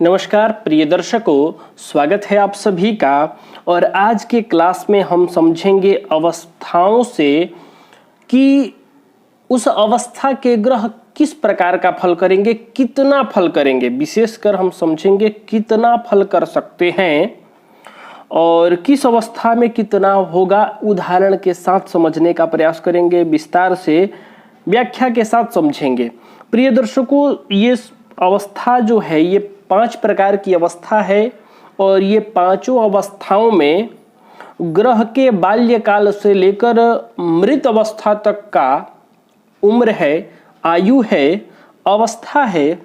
नमस्कार प्रिय दर्शकों, स्वागत है आप सभी का। और आज के क्लास में हम समझेंगे अवस्थाओं से कि उस अवस्था के ग्रह किस प्रकार का फल करेंगे, कितना फल करेंगे। विशेषकर हम समझेंगे कितना फल कर सकते हैं और किस अवस्था में कितना होगा, उदाहरण के साथ समझने का प्रयास करेंगे। विस्तार से व्याख्या के साथ समझेंगे। प्रिय दर्शकों, ये अवस्था जो है ये 5 प्रकार की अवस्था है और ये पांचों अवस्थाओं में ग्रह के बाल्यकाल से लेकर मृत अवस्था तक का उम्र है, आयु है, अवस्था है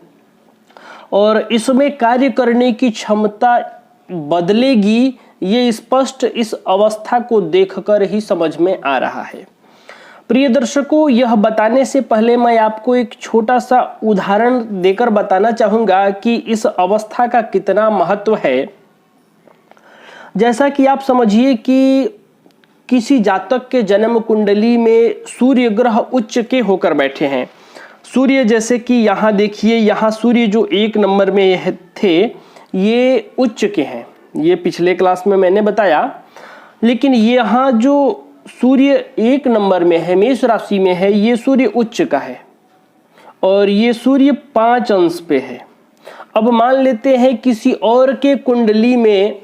और इसमें कार्य करने की क्षमता बदलेगी। ये स्पष्ट इस अवस्था को देखकर ही समझ में आ रहा है। प्रिय दर्शकों, यह बताने से पहले मैं आपको एक छोटा सा उदाहरण देकर बताना चाहूंगा कि इस अवस्था का कितना महत्व है। जैसा कि आप समझिए कि किसी जातक के जन्म कुंडली में सूर्य ग्रह उच्च के होकर बैठे हैं। सूर्य, जैसे कि यहाँ देखिए, यहाँ सूर्य जो 1 नंबर में थे ये उच्च के हैं। ये पिछले क्लास में मैंने बताया। लेकिन यहाँ जो सूर्य 1 नंबर में है, मेष राशि में है, ये सूर्य उच्च का है और ये सूर्य 5 अंश पे है। अब मान लेते हैं किसी और के कुंडली में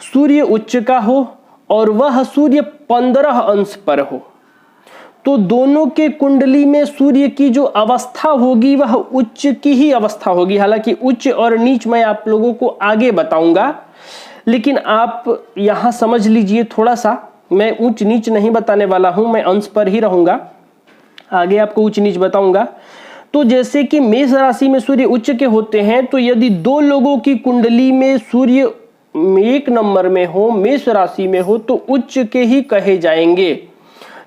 सूर्य उच्च का हो और वह सूर्य 15 अंश पर हो, तो दोनों के कुंडली में सूर्य की जो अवस्था होगी वह उच्च की ही अवस्था होगी। हालांकि उच्च और नीच मैं आप लोगों को आगे बताऊंगा, लेकिन आप यहां समझ लीजिए थोड़ा सा। मैं ऊंच नीच नहीं बताने वाला हूं, मैं अंश पर ही रहूंगा, आगे आपको ऊंच नीच बताऊंगा। तो जैसे कि मेष राशि में सूर्य उच्च के होते हैं, तो यदि 2 लोगों की कुंडली में सूर्य 1 नंबर में हो, मेष राशि में हो, तो उच्च के ही कहे जाएंगे।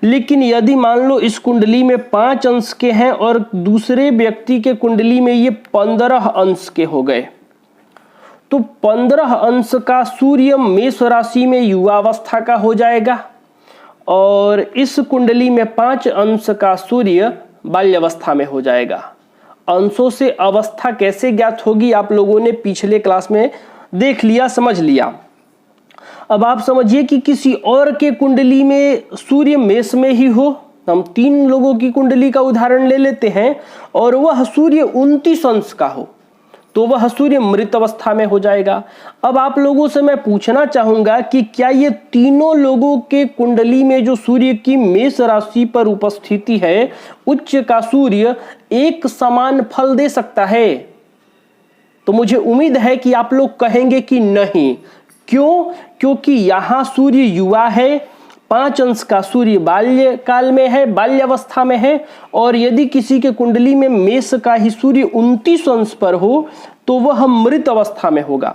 लेकिन यदि मान लो इस कुंडली में 5 अंश के हैं और दूसरे व्यक्ति के कुंडली में ये 15 अंश के हो गए, तो 15 अंश का सूर्य मेष राशि में युवावस्था का हो जाएगा और इस कुंडली में 5 अंश का सूर्य बाल्यावस्था में हो जाएगा। अंशों से अवस्था कैसे ज्ञात होगी आप लोगों ने पिछले क्लास में देख लिया, समझ लिया। अब आप समझिए कि किसी और के कुंडली में सूर्य मेष में ही हो। हम 3 लोगों की कुंडली का उदाहरण ले लेते हैं और वह सूर्य 29 अंश का हो, तो वह सूर्य मृत अवस्था में हो जाएगा। अब आप लोगों से मैं पूछना चाहूंगा कि क्या ये तीनों लोगों के कुंडली में जो सूर्य की मेष राशि पर उपस्थिति है, उच्च का सूर्य एक समान फल दे सकता है? तो मुझे उम्मीद है कि आप लोग कहेंगे कि नहीं। क्यों? क्योंकि यहां सूर्य युवा है, 5 अंश का सूर्य बाल्यकाल में है, बाल्यावस्था में है, और यदि किसी के कुंडली में मेष का ही सूर्य 29 अंश पर हो तो वह मृत अवस्था में होगा।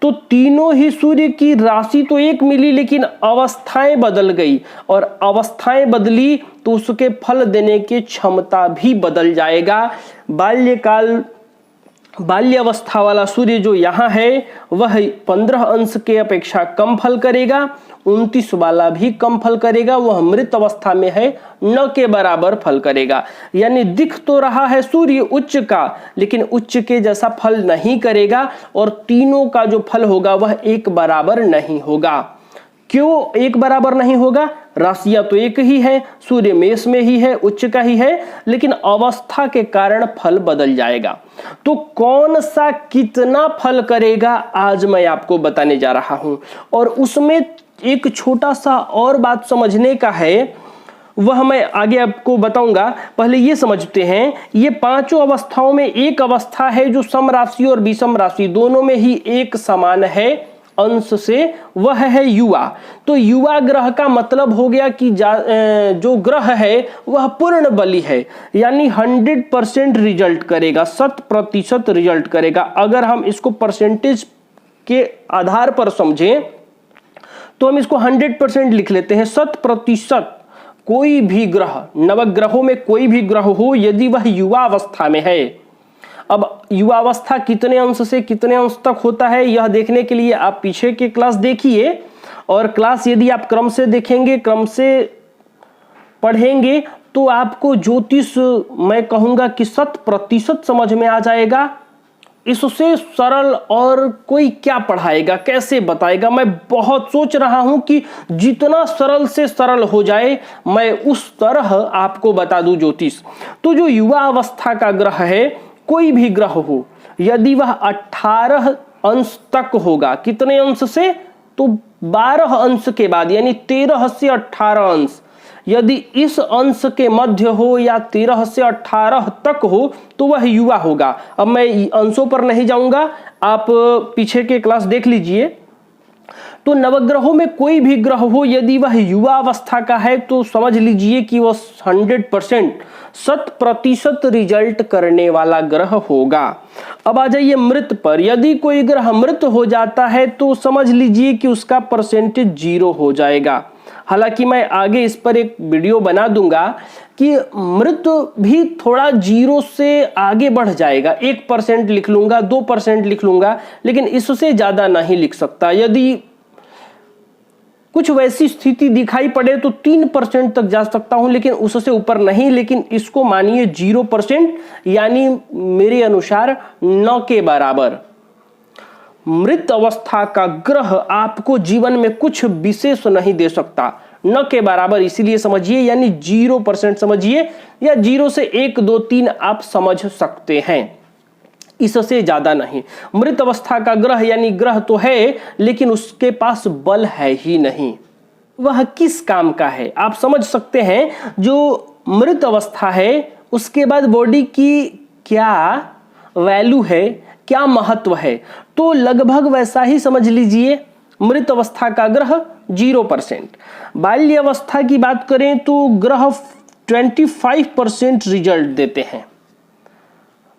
तो तीनों ही सूर्य की राशि तो एक मिली, लेकिन अवस्थाएं बदल गई और अवस्थाएं बदली तो उसके फल देने की क्षमता भी बदल जाएगा। बाल्यावस्था वाला सूर्य जो यहाँ है वह 15 अंश के अपेक्षा कम फल करेगा, 29 वाला भी कम फल करेगा। वह मृत अवस्था में है, न के बराबर फल करेगा। यानी दिख तो रहा है सूर्य उच्च का, लेकिन उच्च के जैसा फल नहीं करेगा और तीनों का जो फल होगा वह एक बराबर नहीं होगा। क्यों एक बराबर नहीं होगा? राशियां तो एक ही है, सूर्य मेष में ही है, उच्च का ही है, लेकिन अवस्था के कारण फल बदल जाएगा। तो कौन सा कितना फल करेगा आज मैं आपको बताने जा रहा हूं। और उसमें एक छोटा सा और बात समझने का है, वह मैं आगे आपको बताऊंगा। पहले ये समझते हैं, ये पांचों अवस्थाओं में एक अवस्था है जो सम राशि और विषम राशि दोनों में ही एक समान है अंश से, वह है युवा। तो युवा ग्रह का मतलब हो गया कि जो ग्रह है वह पूर्ण बली है, यानी 100% रिजल्ट करेगा, 100% रिजल्ट करेगा। अगर हम इसको परसेंटेज के आधार पर समझें तो हम इसको 100% लिख लेते हैं। 100% कोई भी ग्रह, नवग्रहों में कोई भी ग्रह हो, यदि वह युवा अवस्था में है। अब युवावस्था कितने अंश से कितने अंश तक होता है यह देखने के लिए आप पीछे के क्लास देखिए, और क्लास यदि आप क्रम से देखेंगे, क्रम से पढ़ेंगे, तो आपको ज्योतिष मैं कहूंगा कि 100% समझ में आ जाएगा इससे सरल और कोई क्या पढ़ाएगा, कैसे बताएगा। मैं बहुत सोच रहा हूं कि जितना सरल से सरल हो जाए मैं उस तरह आपको बता दूं ज्योतिष। तो जो युवा अवस्था का ग्रह है, कोई भी ग्रह हो, यदि वह 18 अंश तक होगा, कितने अंश से, तो 12 अंश के बाद, यानी 13 से 18 अंश, यदि इस अंश के मध्य हो या 13 से 18 तक हो तो वह युवा होगा। अब मैं अंशों पर नहीं जाऊंगा, आप पीछे के क्लास देख लीजिए। तो नवग्रहों में कोई भी ग्रह हो, यदि वह युवा अवस्था का है तो समझ लीजिए कि वह 100% 100% रिजल्ट करने वाला ग्रह होगा। अब आ जाइए मृत पर। यदि कोई ग्रह मृत हो जाता है तो समझ लीजिए कि उसका परसेंटेज 0 हो जाएगा। हालांकि मैं आगे इस पर एक वीडियो बना दूंगा कि मृत भी थोड़ा 0 से आगे बढ़ जाएगा, 1% लिख लूंगा, 2% लिख लूंगा, लेकिन इससे ज्यादा नहीं लिख सकता। यदि कुछ वैसी स्थिति दिखाई पड़े तो 3% तक जा सकता हूं, लेकिन उससे ऊपर नहीं। लेकिन इसको मानिए 0%, यानी मेरे अनुसार 9 के बराबर। मृत अवस्था का ग्रह आपको जीवन में कुछ विशेष नहीं दे सकता, 9 के बराबर, इसीलिए समझिए, यानी 0% समझिए, या 0 से 1, 2, 3 आप समझ सकते हैं, इससे ज्यादा नहीं। मृत अवस्था का ग्रह यानी ग्रह तो है लेकिन उसके पास बल है ही नहीं। वह किस काम का है आप समझ सकते हैं। जो मृत अवस्था है उसके बाद बॉडी की क्या वैल्यू है, क्या महत्व है, तो लगभग वैसा ही समझ लीजिए। मृत अवस्था का ग्रह 0%। बाल्य अवस्था की बात करें तो ग्रह 25% रिजल्ट देते हैं।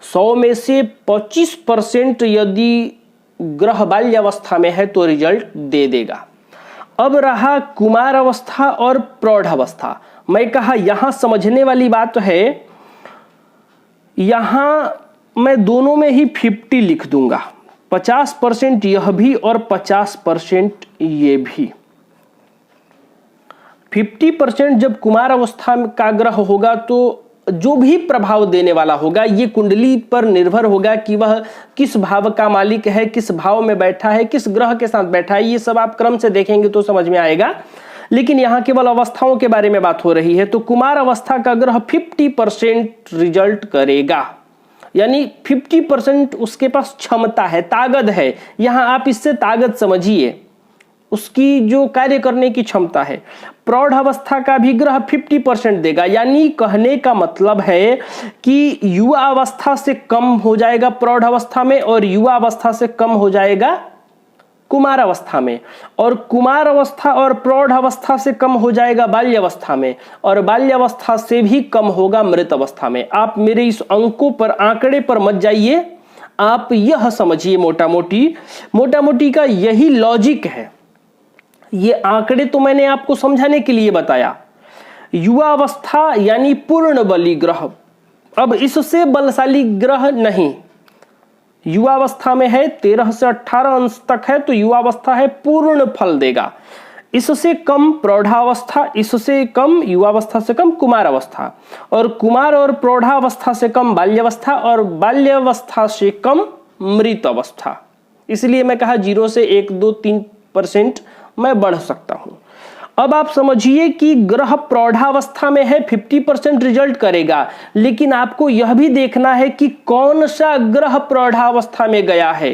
100 में से 25% यदि ग्रह बाल्य अवस्था में है तो रिजल्ट दे देगा। अब रहा कुमार अवस्था और प्रौढ़ अवस्था। मैं कहा यहां समझने वाली बात है, यहां मैं दोनों में ही 50 लिख दूंगा, 50% यह भी और 50% ये भी। 50% जब कुमार अवस्था का ग्रह होगा तो जो भी प्रभाव देने वाला होगा ये कुंडली पर निर्भर होगा कि वह किस भाव का मालिक है, किस भाव में बैठा है, किस ग्रह के साथ बैठा है। ये सब आप क्रम से देखेंगे तो समझ में आएगा, लेकिन यहां केवल अवस्थाओं के बारे में बात हो रही है। तो कुमार अवस्था का ग्रह 50% रिजल्ट करेगा, यानी 50% उसके पास क्षमता है, ताकत है। यहां आप इससे ताकत समझिए, उसकी जो कार्य करने की क्षमता है। प्रौढ़ अवस्था का भी ग्रह 50% देगा, यानी कहने का मतलब है कि युवा अवस्था से कम हो जाएगा प्रौढ़ अवस्था में और युवा अवस्था से कम हो जाएगा कुमार अवस्था में, और कुमार अवस्था और प्रौढ़ अवस्था से कम हो जाएगा बाल्य अवस्था में, और बाल्य अवस्था से भी कम होगा मृत अवस्था में। आप मेरे इस अंकों पर, आंकड़े पर मत जाइए, आप यह समझिए मोटा मोटी का यही लॉजिक है। ये आंकड़े तो मैंने आपको समझाने के लिए बताया। युवा अवस्था यानी पूर्ण बली ग्रह, अब इससे बलशाली ग्रह नहीं। युवा अवस्था में है 13 से 18 अंश तक है तो युवा अवस्था है, पूर्ण फल देगा। इससे कम प्रौढ़ावस्था, इससे कम युवावस्था से कम कुमार अवस्था, और कुमार और प्रौढ़ावस्था से कम बाल्यावस्था, और बाल्यावस्था से कम मृत अवस्था। इसलिए मैं कहा 0 से 1, 2, 3% मैं बढ़ सकता हूं। अब आप समझिए कि ग्रह प्रौढ़ावस्था में है 50% रिजल्ट करेगा, लेकिन आपको यह भी देखना है कि कौन सा ग्रह प्रौढ़ावस्था में गया है।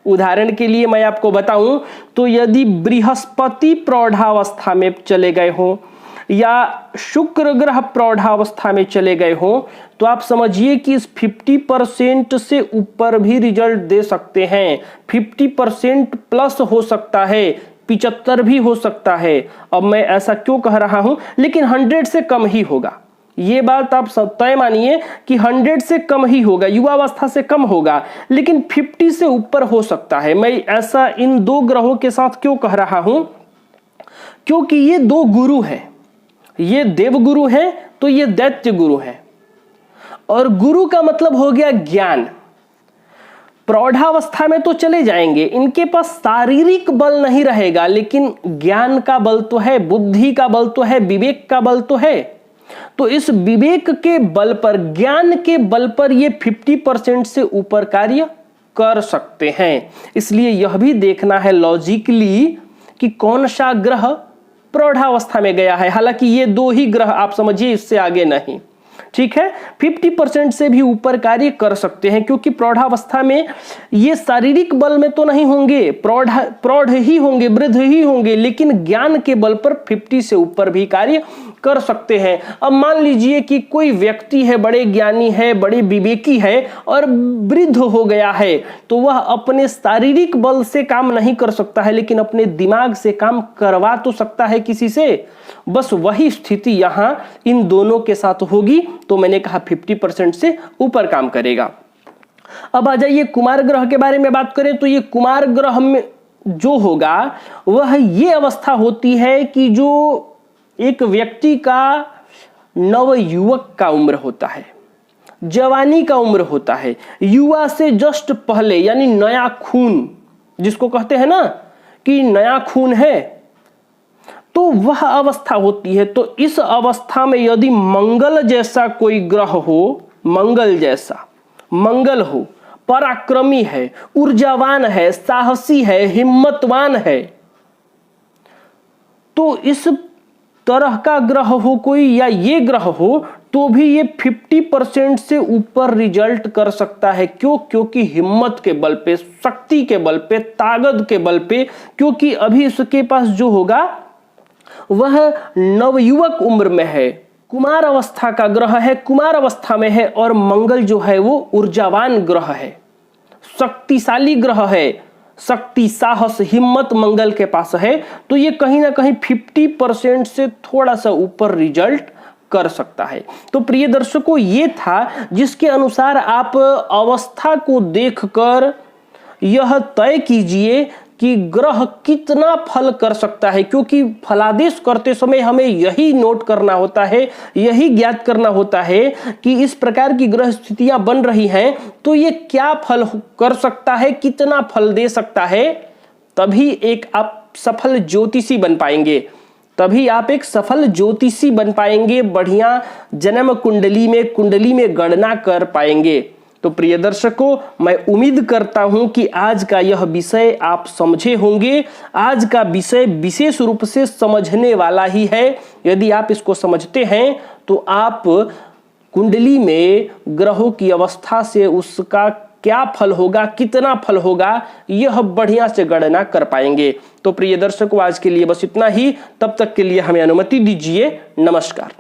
उदाहरण के लिए मैं आपको बताऊं तो यदि बृहस्पति प्रौढ़ावस्था में चले गए हो या शुक्र ग्रह प्रौढ़ावस्था में चले गए हो तो आप समझिए कि इस 50% से ऊपर भी रिजल्ट दे सकते हैं। 50% प्लस हो सकता है, 75 भी हो सकता है। अब मैं ऐसा क्यों कह रहा हूं, लेकिन 100 से कम ही होगा। ये बात आप तय मानिए कि 100 से कम ही होगा, युवावस्था से कम होगा, लेकिन 50 से ऊपर हो सकता है। मैं ऐसा इन दो ग्रहों के साथ क्यों कह रहा हूं, क्योंकि ये दो गुरु हैं, ये देव गुरु हैं तो ये दैत्य गुरु हैं, और गुरु का मतलब हो गया ज्ञान। प्रौढ़ावस्था में तो चले जाएंगे, इनके पास शारीरिक बल नहीं रहेगा, लेकिन ज्ञान का बल तो है, बुद्धि का बल तो है, विवेक का बल तो है। तो इस विवेक के बल पर, ज्ञान के बल पर ये 50% से ऊपर कार्य कर सकते हैं। इसलिए यह भी देखना है लॉजिकली कि कौन सा ग्रह प्रौढ़ावस्था में गया है। हालांकि ये 2 ही ग्रह आप समझिए, इससे आगे नहीं, ठीक है। 50% से भी ऊपर कार्य कर सकते हैं, क्योंकि प्रौढ़ावस्था में ये शारीरिक बल में तो नहीं होंगे, प्रौढ़ ही होंगे, वृद्ध ही होंगे, लेकिन ज्ञान के बल पर 50 से ऊपर भी कार्य कर सकते हैं। अब मान लीजिए कि कोई व्यक्ति है, बड़े ज्ञानी है, बड़े विवेकी है और वृद्ध हो गया है, तो वह अपने शारीरिक बल से काम नहीं कर सकता है, लेकिन अपने दिमाग से काम करवा तो सकता है किसी से। बस वही स्थिति यहां इन दोनों के साथ होगी, तो मैंने कहा 50% से ऊपर काम करेगा। अब आ जाइए कुमार ग्रह के बारे में बात करें, तो ये कुमार ग्रह में जो होगा वह ये अवस्था होती है कि जो एक व्यक्ति का नवयुवक का उम्र होता है, जवानी का उम्र होता है, युवा से जस्ट पहले, यानी नया खून जिसको कहते हैं ना कि नया खून है, तो वह अवस्था होती है। तो इस अवस्था में यदि मंगल जैसा कोई ग्रह हो, मंगल जैसा, मंगल हो, पराक्रमी है, ऊर्जावान है, साहसी है, हिम्मतवान है, तो इस तरह का ग्रह हो कोई, या ये ग्रह हो, तो भी ये 50% से ऊपर रिजल्ट कर सकता है। क्यों? क्योंकि हिम्मत के बल पे, शक्ति के बल पे, ताकत के बल पे, क्योंकि अभी इसके पास जो होगा वह नवयुवक उम्र में है, कुमार अवस्था का ग्रह है, कुमार अवस्था में है, और मंगल जो है वो ऊर्जावान ग्रह है, शक्तिशाली ग्रह है, शक्ति, साहस, हिम्मत मंगल के पास है। तो ये कहीं ना कहीं 50% से थोड़ा सा ऊपर रिजल्ट कर सकता है। तो प्रिय दर्शकों, ये था जिसके अनुसार आप अवस्था को देखकर यह तय कीजिए कि ग्रह कितना फल कर सकता है, क्योंकि फलादेश करते समय हमें यही नोट करना होता है, यही ज्ञात करना होता है कि इस प्रकार की ग्रह स्थितियां बन रही हैं तो ये क्या फल कर सकता है, कितना फल दे सकता है। तभी एक आप सफल ज्योतिषी बन पाएंगे, तभी आप एक सफल ज्योतिषी बन पाएंगे, बढ़िया जन्म कुंडली में गणना कर पाएंगे। तो प्रिय दर्शकों, मैं उम्मीद करता हूं कि आज का यह विषय आप समझे होंगे। आज का विषय विशेष रूप से समझने वाला ही है। यदि आप इसको समझते हैं तो आप कुंडली में ग्रहों की अवस्था से उसका क्या फल होगा, कितना फल होगा, यह बढ़िया से गणना कर पाएंगे। तो प्रिय दर्शकों, आज के लिए बस इतना ही। तब तक के लिए हमें अनुमति दीजिए। नमस्कार।